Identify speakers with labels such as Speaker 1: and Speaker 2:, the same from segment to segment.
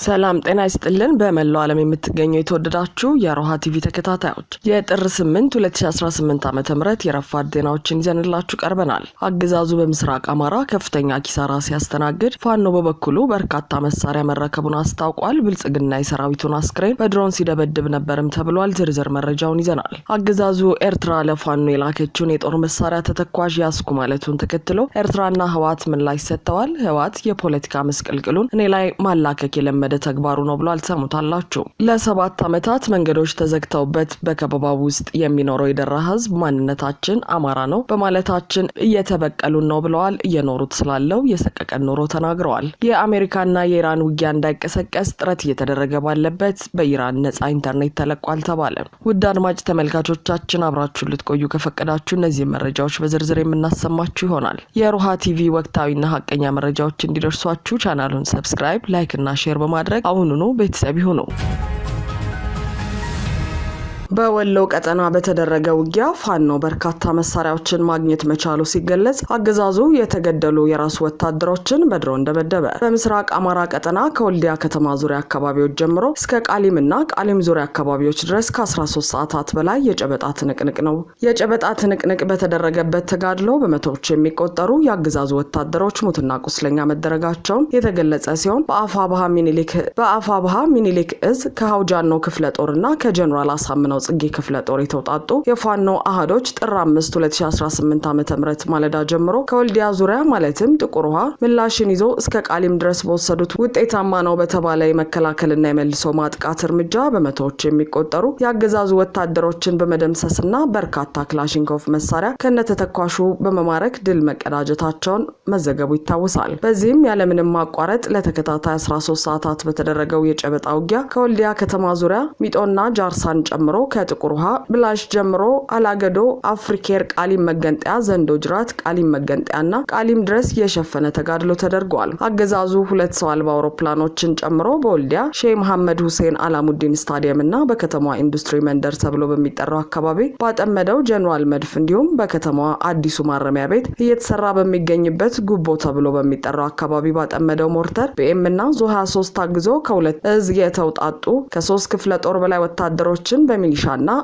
Speaker 1: ሰላም ጤና ይስጥልን በመላው ዓለም የምትገኙ የተወደዳችሁ የሮሃ ቲቪ ተከታታዮች የጥር 8 2018 ዓ.ም የረፋድ ዜናዎችን ይዘንላችሁ ቀርበናል። አገዛዙ በምስራቅ አማራ ከፍተኛ ኪሳራ ሲያስተናግድ ፋኖ በበኩሉ በርካታ መሳሪያ መረከቡን አስታውቋል። ብልጽግና የሰራዊቱን አስክሬን በድሮን ሲደበድብ ነበርም ተብሏል። ዝርዝር መረጃውን ይዘናል። አገዛዙ ኤርትራ ለፋኖ የላከችውን የጦር መሳሪያ ተተኳዥ ያስኩ ማለቱን ተከትሎ ኤርትራና ህወሓት ምላሽ ሰጥተዋል። ህወሓት የፖለቲካ መስቀልቅሉን እኔ ላይ ማላከክ የለመደ ተግባሩ ነው ብሎ አልሰሙታላችሁ። ለ7 ዓመታት መንገዶች ተዘግተውበት በከበባው ውስጥ የሚኖረው የደራ ህዝብ ማንነታችን አማራ ነው በማለታችን እየተበቀሉን ነው ብለዋል። እየኖሩት ስላለው የሰቀቀን ኑሮ ተናግረዋል። የአሜሪካና የኢራን ውጊያ እንዳይቀሰቀስ ጥረት እየተደረገ ባለበት በኢራን ነጻ ኢንተርኔት ተለቋል ተባለ። ውድ አድማጭ ተመልካቾቻችን አብራችሁን ልትቆዩ ከፈቀዳችሁ እነዚህ መረጃዎች በዝርዝር የምናሰማችሁ ይሆናል። የሮሃ ቲቪ ወቅታዊና ሀቀኛ መረጃዎች እንዲደርሷችሁ ቻናሉን ሰብስክራይብ፣ ላይክ እና ሼር በማድረግ አሁኑኑ ቤተሰብ ይሁኑ። በወሎ ቀጠና በተደረገ ውጊያ ፋኖ በርካታ መሳሪያዎችን ማግኘት መቻሉ ሲገለጽ አገዛዙ የተገደሉ የራሱ ወታደሮችን በድሮን ደበደበ። በምስራቅ አማራ ቀጠና ከወልዲያ ከተማ ዙሪያ አካባቢዎች ጀምሮ እስከ ቃሊምና ቃሊም ዙሪያ አካባቢዎች ድረስ ከ13 ሰዓታት በላይ የጨበጣ ትንቅንቅ ነው። የጨበጣ ትንቅንቅ በተደረገበት ተጋድሎ በመቶዎች የሚቆጠሩ የአገዛዙ ወታደሮች ሙትና ቁስለኛ መደረጋቸውን የተገለጸ ሲሆን በአፋብሃ ሚኒሊክ እዝ ከሀውጃኖ ክፍለ ጦርና ከጀነራል አሳምነው ጽጌ ክፍለ ጦር የተውጣጡ የፋኖ አሃዶች ጥር 5 2018 ዓ.ም ማለዳ ጀምሮ ከወልዲያ ዙሪያ ማለትም ጥቁር ውሃ ምላሽን ይዞ እስከ ቃሊም ድረስ በወሰዱት ውጤታማ ነው በተባለ የመከላከልና የመልሶ ማጥቃት እርምጃ በመቶዎች የሚቆጠሩ የአገዛዙ ወታደሮችን በመደምሰስና በርካታ ክላሽንኮቭ መሳሪያ ከነተተኳሹ በመማረክ ድል መቀዳጀታቸውን መዘገቡ ይታወሳል። በዚህም ያለምንም ማቋረጥ ለተከታታይ 13 ሰዓታት በተደረገው የጨበጣ ውጊያ ከወልዲያ ከተማ ዙሪያ ሚጦና ጃርሳን ጨምሮ ከጥቁር ውሃ ብላሽ ጀምሮ አላገዶ፣ አፍሪኬር፣ ቃሊም መገንጠያ፣ ዘንዶ ጅራት፣ ቃሊም መገንጠያና ቃሊም ድረስ የሸፈነ ተጋድሎ ተደርጓል። አገዛዙ 2 ሰው አልባ አውሮፕላኖችን ጨምሮ በወልዲያ ሼህ መሐመድ ሁሴን አላሙዲን ስታዲየም እና በከተማዋ ኢንዱስትሪ መንደር ተብሎ በሚጠራው አካባቢ ባጠመደው ጀነራል መድፍ እንዲሁም በከተማዋ አዲሱ ማረሚያ ቤት እየተሰራ በሚገኝበት ጉቦ ተብሎ በሚጠራው አካባቢ ባጠመደው ሞርተር ቢኤም እና ዙ 23 ታግዞ ከ2 እዝ የተውጣጡ ከ3 ክፍለ ጦር በላይ ወታደሮችን በሚሊሻና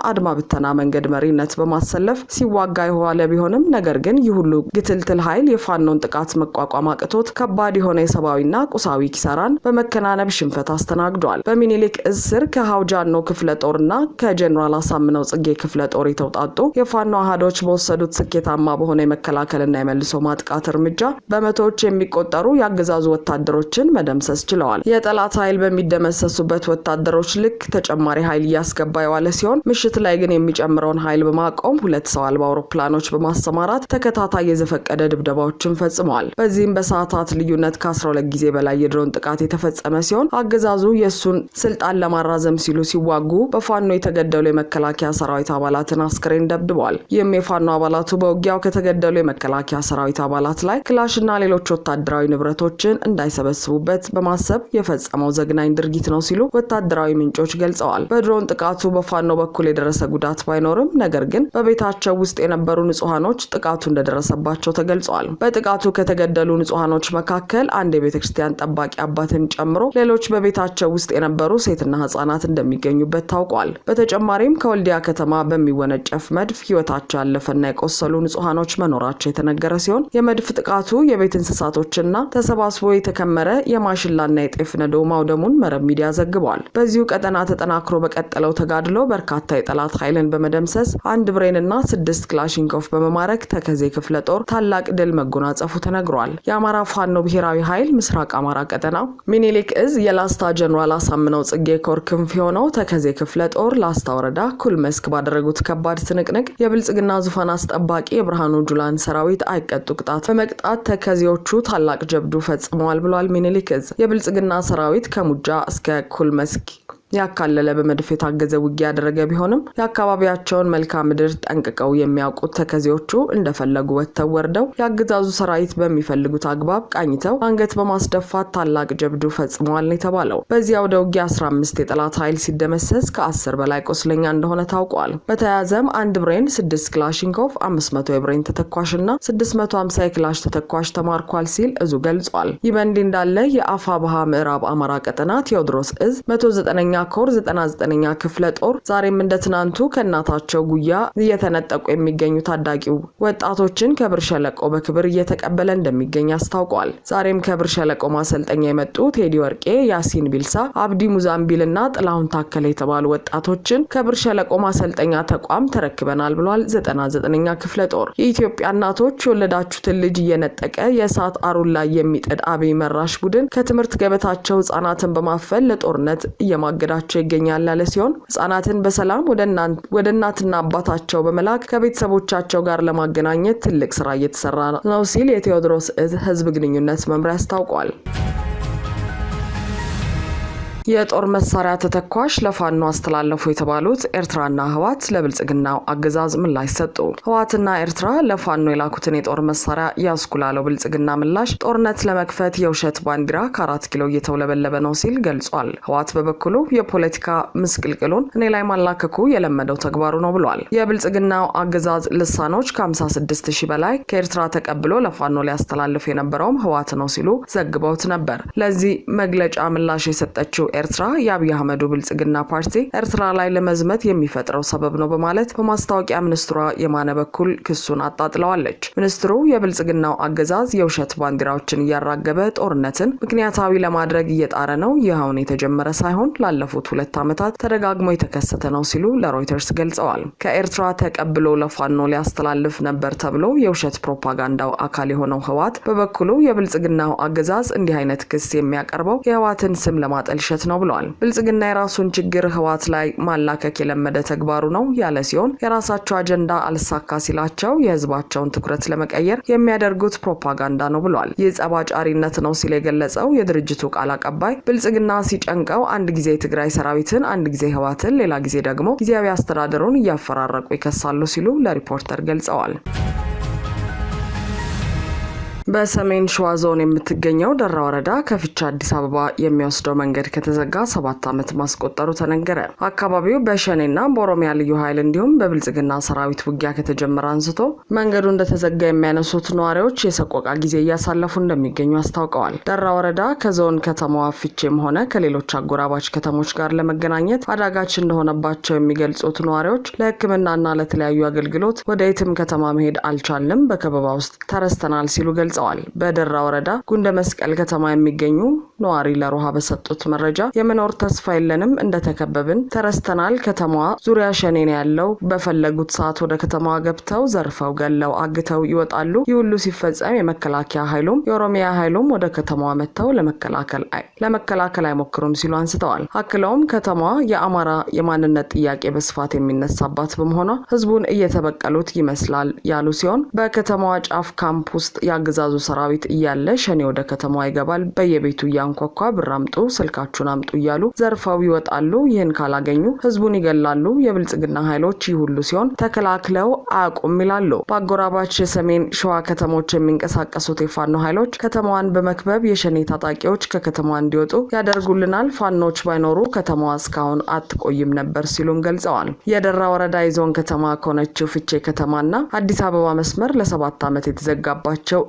Speaker 1: አድማ ብተና መንገድ መሪነት በማሰለፍ ሲዋጋ የዋለ ቢሆንም ነገር ግን ይህ ሁሉ ግትልትል ኃይል የፋኖን ጥቃት መቋቋም አቅቶት ከባድ የሆነ የሰብአዊና ቁሳዊ ኪሳራን በመከናነብ ሽንፈት አስተናግዷል። በሚኒሊክ እዝ ስር ከሀውጃኖ ክፍለ ጦርና ከጀነራል አሳምነው ጽጌ ክፍለ ጦር የተውጣጡ የፋኖ አሃዶች በወሰዱት ስኬታማ በሆነ የመከላከልና የመልሶ ማጥቃት እርምጃ በመቶዎች የሚቆጠሩ የአገዛዙ ወታደሮችን መደምሰስ ችለዋል። የጠላት ኃይል በሚደመሰሱበት ወታደሮች ልክ ተጨማሪ ኃይል እያስገባ የዋለ ሲሆን ምሽት ላይ ግን የሚጨምረውን ኃይል በማቆም 2 ሰው አልባ አውሮፕላኖች በማሰማራት ተከታታይ የዘፈቀደ ድብደባዎችን ፈጽመዋል። በዚህም በሰዓታት ልዩነት ከ12 ጊዜ በላይ የድሮን ጥቃት የተፈጸመ ሲሆን አገዛዙ የሱን ስልጣን ለማራዘም ሲሉ ሲዋጉ በፋኖ የተገደሉ የመከላከያ ሰራዊት አባላትን አስክሬን ደብድበዋል። ይህም የፋኖ አባላቱ በውጊያው ከተገደሉ የመከላከያ ሰራዊት አባላት ላይ ክላሽና ሌሎች ወታደራዊ ንብረቶችን እንዳይሰበስቡበት በማሰብ የፈጸመው ዘግናኝ ድርጊት ነው ሲሉ ወታደራዊ ምንጮች ገልጸዋል። በድሮን ጥቃቱ በፋኖ በኩል የደረሰ ጉዳት ባይኖርም ነገር ግን በቤታቸው ውስጥ የነበሩ ንጹሃኖች ጥቃቱ እንደደረሰባቸው ተገልጿል። በጥቃቱ ከተገደሉ ንጹሃኖች መካከል አንድ የቤተክርስቲያን ጠባቂ አባትን ጨምሮ ሌሎች በቤታቸው ውስጥ የነበሩ ሴትና ህጻናት እንደሚገኙበት ታውቋል። በተጨማሪም ከወልዲያ ከተማ በሚወነጨፍ መድፍ ህይወታቸው ያለፈና የቆሰሉ ንጹሃኖች መኖራቸው የተነገረ ሲሆን የመድፍ ጥቃቱ የቤት እንስሳቶችና ተሰባስቦ የተከመረ የማሽላና የጤፍ ነዶ ማውደሙን መረብ ሚዲያ ዘግቧል። በዚሁ ቀጠና ተጠናክሮ በቀጠለው ተጋድሎ በርካታ የጠላት ኃይልን በመደምሰስ 1 ብሬንና 6 ክላሽንኮቭ በመማረክ ተከዜ ክፍለ ጦር ታላቅ ድል መጎናጸፉ ተነግሯል። የአማራ ፋኖ ብሔራዊ ኃይል ምስራቅ አማራ ቀጠና ሚኒሊክ እዝ የላስታ ጀነራል አሳምነው ጽጌ ኮር ክንፍ የሆነው ተከዜ ክፍለ ጦር ላስታ ወረዳ ኩል መስክ ባደረጉት ከባድ ትንቅንቅ የብልጽግና ዙፋን አስጠባቂ የብርሃኑ ጁላን ሰራዊት አይቀጡ ቅጣት በመቅጣት ተከዜዎቹ ታላቅ ጀብዱ ፈጽመዋል ብሏል። ሚኒሊክ እዝ የብልጽግና ሰራዊት ከሙጃ እስከ ኩል መስክ ያካለለ በመድፍ የታገዘ ውጊያ ያደረገ ቢሆንም የአካባቢያቸውን መልክዓ ምድር ጠንቅቀው የሚያውቁት ተከዜዎቹ እንደፈለጉ ወጥተው ወርደው የአገዛዙ ሰራዊት በሚፈልጉት አግባብ ቃኝተው አንገት በማስደፋት ታላቅ ጀብዱ ፈጽመዋል ነው የተባለው። በዚያው ወደ ውጊያ 15 የጠላት ኃይል ሲደመሰስ ከ10 በላይ ቆስለኛ እንደሆነ ታውቋል። በተያያዘም 1 ብሬን፣ 6 ክላሽንኮቭ፣ 500 የብሬን ተተኳሽና 650 የክላሽ ተተኳሽ ተማርኳል ሲል እዙ ገልጿል። ይህ በእንዲህ እንዳለ የአፋብኃ ምዕራብ አማራ ቀጠና ቴዎድሮስ እዝ 109ኛ ኮር 99ኛ ክፍለ ጦር ዛሬም እንደ ትናንቱ ከእናታቸው ጉያ እየተነጠቁ የሚገኙ ታዳጊው ወጣቶችን ከብር ሸለቆ በክብር እየተቀበለ እንደሚገኝ አስታውቋል። ዛሬም ከብር ሸለቆ ማሰልጠኛ የመጡ ቴዲ ወርቄ፣ ያሲን ቢልሳ፣ አብዲ ሙዛምቢልና ጥላሁን ታከለ የተባሉ ወጣቶችን ከብር ሸለቆ ማሰልጠኛ ተቋም ተረክበናል ብሏል። 99ኛ ክፍለ ጦር የኢትዮጵያ እናቶች የወለዳችሁትን ልጅ እየነጠቀ የእሳት አሩን ላይ የሚጥድ አብይ መራሽ ቡድን ከትምህርት ገበታቸው ህጻናትን በማፈን ለጦርነት እየማገዳቸው ይገኛል ያለ ሲሆን ህጻናትን በሰላም ወደ እናትና አባታቸው በመላክ ከቤተሰቦቻቸው ጋር ለማገናኘት ትልቅ ስራ እየተሰራ ነው ሲል የቴዎድሮስ እዝ ህዝብ ግንኙነት መምሪያ አስታውቋል። የጦር መሳሪያ ተተኳሽ ለፋኖ አስተላለፉ የተባሉት ኤርትራና ህዋት ለብልጽግናው አገዛዝ ምላሽ ሰጡ። ህዋትና ኤርትራ ለፋኖ የላኩትን የጦር መሳሪያ ያስኩላለው ብልጽግና ምላሽ ጦርነት ለመክፈት የውሸት ባንዲራ ከ4 ኪሎ እየተውለበለበ ነው ሲል ገልጿል። ህዋት በበኩሉ የፖለቲካ ምስቅልቅሉን እኔ ላይ ማላከኩ የለመደው ተግባሩ ነው ብሏል። የብልጽግናው አገዛዝ ልሳኖች ከ56,000 በላይ ከኤርትራ ተቀብሎ ለፋኖ ሊያስተላልፍ የነበረውም ህዋት ነው ሲሉ ዘግበውት ነበር። ለዚህ መግለጫ ምላሽ የሰጠችው ኤርትራ የአብይ አህመዱ ብልጽግና ፓርቲ ኤርትራ ላይ ለመዝመት የሚፈጥረው ሰበብ ነው በማለት በማስታወቂያ ሚኒስትሯ የማነ በኩል ክሱን አጣጥለዋለች። ሚኒስትሩ የብልጽግናው አገዛዝ የውሸት ባንዲራዎችን እያራገበ ጦርነትን ምክንያታዊ ለማድረግ እየጣረ ነው፣ ይኸውን የተጀመረ ሳይሆን ላለፉት 2 ዓመታት ተደጋግሞ የተከሰተ ነው ሲሉ ለሮይተርስ ገልጸዋል። ከኤርትራ ተቀብሎ ለፋኖ ሊያስተላልፍ ነበር ተብሎ የውሸት ፕሮፓጋንዳው አካል የሆነው ህዋት በበኩሉ የብልጽግናው አገዛዝ እንዲህ አይነት ክስ የሚያቀርበው የህዋትን ስም ለማጠልሸት ነው ብሏል። ብልጽግና የራሱን ችግር ህዋት ላይ ማላከክ የለመደ ተግባሩ ነው ያለ ሲሆን የራሳቸው አጀንዳ አልሳካ ሲላቸው የህዝባቸውን ትኩረት ለመቀየር የሚያደርጉት ፕሮፓጋንዳ ነው ብሏል። ይህ ጸባጫሪነት ነው ሲል የገለጸው የድርጅቱ ቃል አቀባይ ብልጽግና ሲጨንቀው አንድ ጊዜ ትግራይ ሰራዊትን፣ አንድ ጊዜ ህዋትን፣ ሌላ ጊዜ ደግሞ ጊዜያዊ አስተዳደሩን እያፈራረቁ ይከሳሉ ሲሉ ለሪፖርተር ገልጸዋል። በሰሜን ሸዋ ዞን የምትገኘው ደራ ወረዳ ከፍቻ አዲስ አበባ የሚወስደው መንገድ ከተዘጋ 7 ዓመት ማስቆጠሩ ተነገረ። አካባቢው በሸኔና በኦሮሚያ ልዩ ኃይል እንዲሁም በብልጽግና ሰራዊት ውጊያ ከተጀመረ አንስቶ መንገዱ እንደተዘጋ የሚያነሱት ነዋሪዎች የሰቆቃ ጊዜ እያሳለፉ እንደሚገኙ አስታውቀዋል። ደራ ወረዳ ከዞን ከተማዋ ፍቼም ሆነ ከሌሎች አጎራባች ከተሞች ጋር ለመገናኘት አዳጋች እንደሆነባቸው የሚገልጹት ነዋሪዎች ለሕክምናና ለተለያዩ አገልግሎት ወደ የትም ከተማ መሄድ አልቻልንም፣ በከበባ ውስጥ ተረስተናል ሲሉ ገልጸዋል። በደራ ወረዳ ጉንደ መስቀል ከተማ የሚገኙ ነዋሪ ለሮሃ በሰጡት መረጃ የመኖር ተስፋ የለንም፣ እንደተከበብን ተረስተናል፣ ከተማዋ ዙሪያ ሸኔ ነው ያለው፣ በፈለጉት ሰዓት ወደ ከተማዋ ገብተው ዘርፈው ገለው አግተው ይወጣሉ። ይህ ሁሉ ሲፈጸም የመከላከያ ኃይሉም የኦሮሚያ ኃይሉም ወደ ከተማዋ መጥተው ለመከላከል አይሞክሩም ሲሉ አንስተዋል። አክለውም ከተማዋ የአማራ የማንነት ጥያቄ በስፋት የሚነሳባት በመሆኗ ህዝቡን እየተበቀሉት ይመስላል ያሉ ሲሆን በከተማዋ ጫፍ ካምፕ ውስጥ ያገዛዙ ሰራዊት እያለ ሸኔ ወደ ከተማዋ ይገባል፣ በየቤቱ ያንኳኳ ብር አምጡ፣ ስልካችሁን አምጡ እያሉ ዘርፈው ይወጣሉ። ይህን ካላገኙ ህዝቡን ይገላሉ። የብልጽግና ኃይሎች ይህ ሁሉ ሲሆን ተከላክለው አያውቁም ይላሉ። በአጎራባች የሰሜን ሸዋ ከተሞች የሚንቀሳቀሱት የፋኖ ኃይሎች ከተማዋን በመክበብ የሸኔ ታጣቂዎች ከከተማዋ እንዲወጡ ያደርጉልናል፣ ፋኖች ባይኖሩ ከተማዋ እስካሁን አትቆይም ነበር ሲሉም ገልጸዋል። የደራ ወረዳ የዞን ከተማ ከሆነችው ፍቼ ከተማና አዲስ አበባ መስመር ለ7 ዓመት የተዘጋባቸው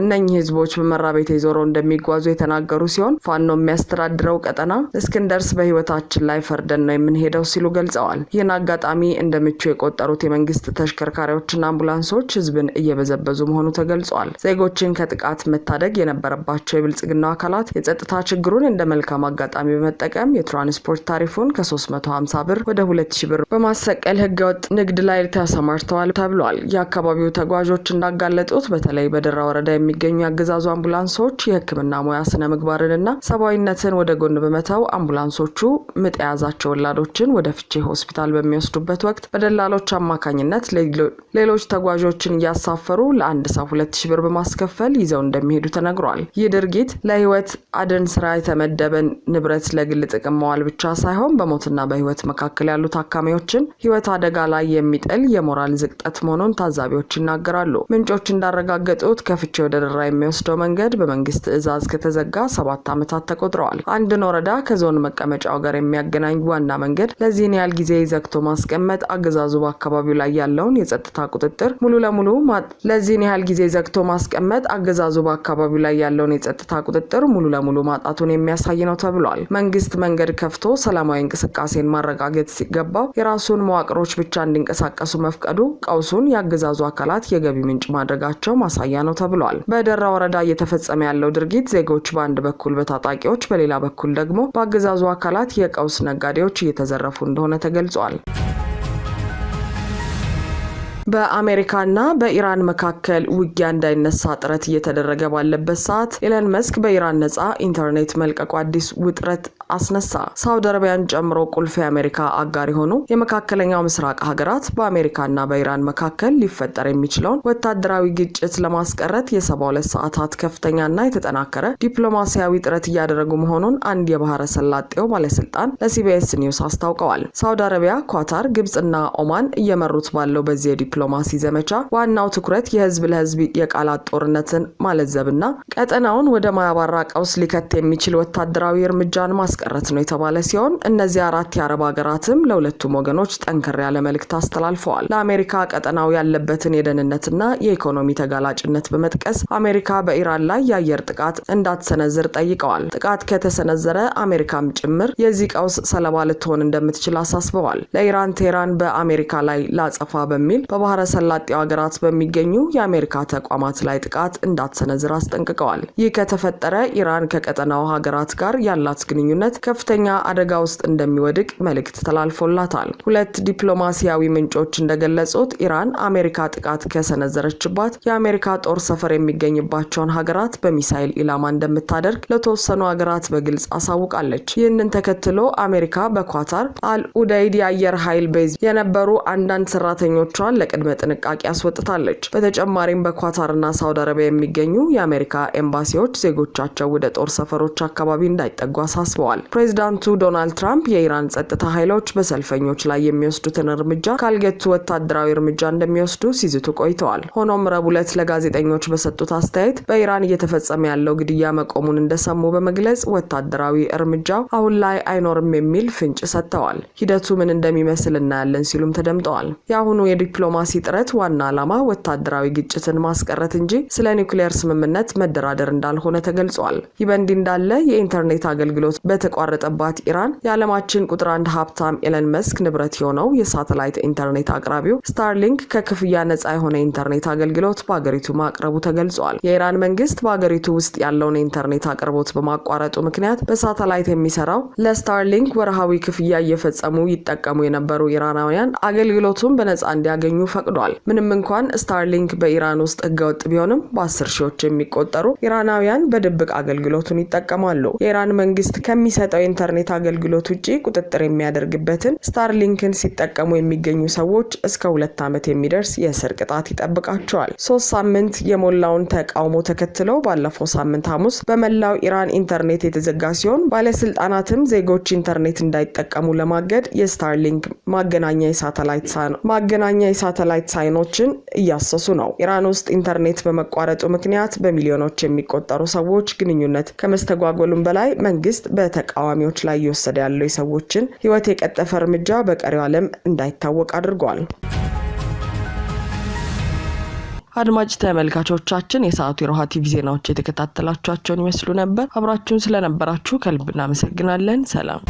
Speaker 1: እነኚህ ህዝቦች በመራቤቴ ዞረው እንደሚጓዙ የተናገሩ ሲሆን ፋኖ የሚያስተዳድረው ቀጠና እስክንደርስ በህይወታችን ላይ ፈርደን ነው የምንሄደው ሲሉ ገልጸዋል። ይህን አጋጣሚ እንደምቹ የቆጠሩት የመንግስት ተሽከርካሪዎችና አምቡላንሶች ህዝብን እየበዘበዙ መሆኑ ተገልጿል። ዜጎችን ከጥቃት መታደግ የነበረባቸው የብልጽግናው አካላት የጸጥታ ችግሩን እንደ መልካም አጋጣሚ በመጠቀም የትራንስፖርት ታሪፉን ከ350 ብር ወደ 2000 ብር በማሰቀል ህገወጥ ንግድ ላይ ተሰማርተዋል ተብሏል። የአካባቢው ተጓዦች እንዳጋለጡት በተለይ በደራ ወረዳ ወረዳ የሚገኙ የአገዛዙ አምቡላንሶች የሕክምና ሙያ ስነ ምግባርንና ሰብአዊነትን ወደ ጎን በመተው አምቡላንሶቹ ምጥ የያዛቸው ወላዶችን ወደ ፍቼ ሆስፒታል በሚወስዱበት ወቅት በደላሎች አማካኝነት ሌሎች ተጓዦችን እያሳፈሩ ለአንድ ሰው 2000 ብር በማስከፈል ይዘው እንደሚሄዱ ተነግሯል። ይህ ድርጊት ለህይወት አድን ስራ የተመደበ ንብረት ለግል ጥቅም መዋል ብቻ ሳይሆን በሞትና በህይወት መካከል ያሉ ታካሚዎችን ህይወት አደጋ ላይ የሚጥል የሞራል ዝቅጠት መሆኑን ታዛቢዎች ይናገራሉ። ምንጮች እንዳረጋገጡት ከፍቼ ወደ ደራ የሚወስደው መንገድ በመንግስት ትዕዛዝ ከተዘጋ 7 ዓመታት ተቆጥረዋል። አንድን ወረዳ ከዞን መቀመጫው ጋር የሚያገናኝ ዋና መንገድ ለዚህን ያህል ጊዜ ዘግቶ ማስቀመጥ አገዛዙ በአካባቢው ላይ ያለውን የጸጥታ ቁጥጥር ሙሉ ለሙሉ ማጣቱን የሚያሳይ ነው ተብሏል። መንግስት መንገድ ከፍቶ ሰላማዊ እንቅስቃሴን ማረጋገጥ ሲገባው የራሱን መዋቅሮች ብቻ እንዲንቀሳቀሱ መፍቀዱ ቀውሱን የአገዛዙ አካላት የገቢ ምንጭ ማድረጋቸው ማሳያ ነው ተብሏል። በደራ ወረዳ እየተፈጸመ ያለው ድርጊት ዜጎች በአንድ በኩል በታጣቂዎች በሌላ በኩል ደግሞ በአገዛዙ አካላት የቀውስ ነጋዴዎች እየተዘረፉ እንደሆነ ተገልጿል። በአሜሪካና በኢራን መካከል ውጊያ እንዳይነሳ ጥረት እየተደረገ ባለበት ሰዓት ኤለን መስክ በኢራን ነፃ ኢንተርኔት መልቀቁ አዲስ ውጥረት አስነሳ። ሳውዲ አረቢያን ጨምሮ ቁልፍ የአሜሪካ አጋር የሆኑ የመካከለኛው ምስራቅ ሀገራት በአሜሪካና በኢራን መካከል ሊፈጠር የሚችለውን ወታደራዊ ግጭት ለማስቀረት የ72 ሰዓታት ከፍተኛና የተጠናከረ ዲፕሎማሲያዊ ጥረት እያደረጉ መሆኑን አንድ የባህረ ሰላጤው ባለስልጣን ለሲቢኤስ ኒውስ አስታውቀዋል። ሳውዲ አረቢያ፣ ኳታር፣ ግብጽና ኦማን እየመሩት ባለው በዚህ ዲፕሎማሲ ዘመቻ ዋናው ትኩረት የህዝብ ለህዝብ የቃላት ጦርነትን ማለዘብና ቀጠናውን ወደ ማያባራ ቀውስ ሊከት የሚችል ወታደራዊ እርምጃን ማስቀረት ነው የተባለ ሲሆን እነዚህ 4 የአረብ ሀገራትም ለሁለቱም ወገኖች ጠንከር ያለ መልእክት አስተላልፈዋል። ለአሜሪካ ቀጠናው ያለበትን የደህንነትና የኢኮኖሚ ተጋላጭነት በመጥቀስ አሜሪካ በኢራን ላይ የአየር ጥቃት እንዳትሰነዝር ጠይቀዋል። ጥቃት ከተሰነዘረ አሜሪካም ጭምር የዚህ ቀውስ ሰለባ ልትሆን እንደምትችል አሳስበዋል። ለኢራን ቴህራን በአሜሪካ ላይ ላጸፋ በሚል በባህረ ሰላጤው ሀገራት በሚገኙ የአሜሪካ ተቋማት ላይ ጥቃት እንዳትሰነዝር አስጠንቅቀዋል። ይህ ከተፈጠረ ኢራን ከቀጠናው ሀገራት ጋር ያላት ግንኙነት ከፍተኛ አደጋ ውስጥ እንደሚወድቅ መልእክት ተላልፎላታል። 2 ዲፕሎማሲያዊ ምንጮች እንደገለጹት ኢራን አሜሪካ ጥቃት ከሰነዘረችባት የአሜሪካ ጦር ሰፈር የሚገኝባቸውን ሀገራት በሚሳኤል ኢላማ እንደምታደርግ ለተወሰኑ ሀገራት በግልጽ አሳውቃለች። ይህንን ተከትሎ አሜሪካ በኳታር አልኡደይድ የአየር ኃይል ቤዝ የነበሩ አንዳንድ ሰራተኞቿን ቅድመ ጥንቃቄ አስወጥታለች። በተጨማሪም በኳታርና ሳውዲ አረቢያ የሚገኙ የአሜሪካ ኤምባሲዎች ዜጎቻቸው ወደ ጦር ሰፈሮች አካባቢ እንዳይጠጉ አሳስበዋል። ፕሬዝዳንቱ ዶናልድ ትራምፕ የኢራን ጸጥታ ኃይሎች በሰልፈኞች ላይ የሚወስዱትን እርምጃ ካልገቱ ወታደራዊ እርምጃ እንደሚወስዱ ሲዝቱ ቆይተዋል። ሆኖም ረቡዕ ዕለት ለጋዜጠኞች በሰጡት አስተያየት በኢራን እየተፈጸመ ያለው ግድያ መቆሙን እንደሰሙ በመግለጽ ወታደራዊ እርምጃው አሁን ላይ አይኖርም የሚል ፍንጭ ሰጥተዋል። ሂደቱ ምን እንደሚመስል እናያለን ሲሉም ተደምጠዋል። የአሁኑ የዲፕሎማሲ ጥረት ዋና ዓላማ ወታደራዊ ግጭትን ማስቀረት እንጂ ስለ ኒውክሌር ስምምነት መደራደር እንዳልሆነ ተገልጿል። ይህ በእንዲህ እንዳለ የኢንተርኔት አገልግሎት በተቋረጠባት ኢራን የዓለማችን ቁጥር 1 ሀብታም ኤለን መስክ ንብረት የሆነው የሳተላይት ኢንተርኔት አቅራቢው ስታርሊንክ ከክፍያ ነፃ የሆነ ኢንተርኔት አገልግሎት በአገሪቱ ማቅረቡ ተገልጿል። የኢራን መንግስት በአገሪቱ ውስጥ ያለውን ኢንተርኔት አቅርቦት በማቋረጡ ምክንያት በሳተላይት የሚሰራው ለስታርሊንክ ወርሃዊ ክፍያ እየፈጸሙ ይጠቀሙ የነበሩ ኢራናውያን አገልግሎቱን በነፃ እንዲያገኙ ፈቅዷል። ምንም እንኳን ስታርሊንክ በኢራን ውስጥ ህገወጥ ቢሆንም በ10 ሺዎች የሚቆጠሩ ኢራናውያን በድብቅ አገልግሎቱን ይጠቀማሉ። የኢራን መንግስት ከሚሰጠው ኢንተርኔት አገልግሎት ውጪ ቁጥጥር የሚያደርግበትን ስታርሊንክን ሲጠቀሙ የሚገኙ ሰዎች እስከ 2 ዓመት የሚደርስ የእስር ቅጣት ይጠብቃቸዋል። 3 ሳምንት የሞላውን ተቃውሞ ተከትሎ ባለፈው ሳምንት ሐሙስ በመላው ኢራን ኢንተርኔት የተዘጋ ሲሆን ባለስልጣናትም ዜጎች ኢንተርኔት እንዳይጠቀሙ ለማገድ የስታርሊንክ ማገናኛ የሳተላይት ሳይኖችን እያሰሱ ነው። ኢራን ውስጥ ኢንተርኔት በመቋረጡ ምክንያት በሚሊዮኖች የሚቆጠሩ ሰዎች ግንኙነት ከመስተጓጎሉም በላይ መንግስት በተቃዋሚዎች ላይ እየወሰደ ያለው የሰዎችን ህይወት የቀጠፈ እርምጃ በቀሪው ዓለም እንዳይታወቅ አድርጓል። አድማጭ ተመልካቾቻችን የሰዓቱ የሮሃ ቲቪ ዜናዎች የተከታተላችኋቸውን ይመስሉ ነበር። አብራችሁን ስለነበራችሁ ከልብ እናመሰግናለን። ሰላም።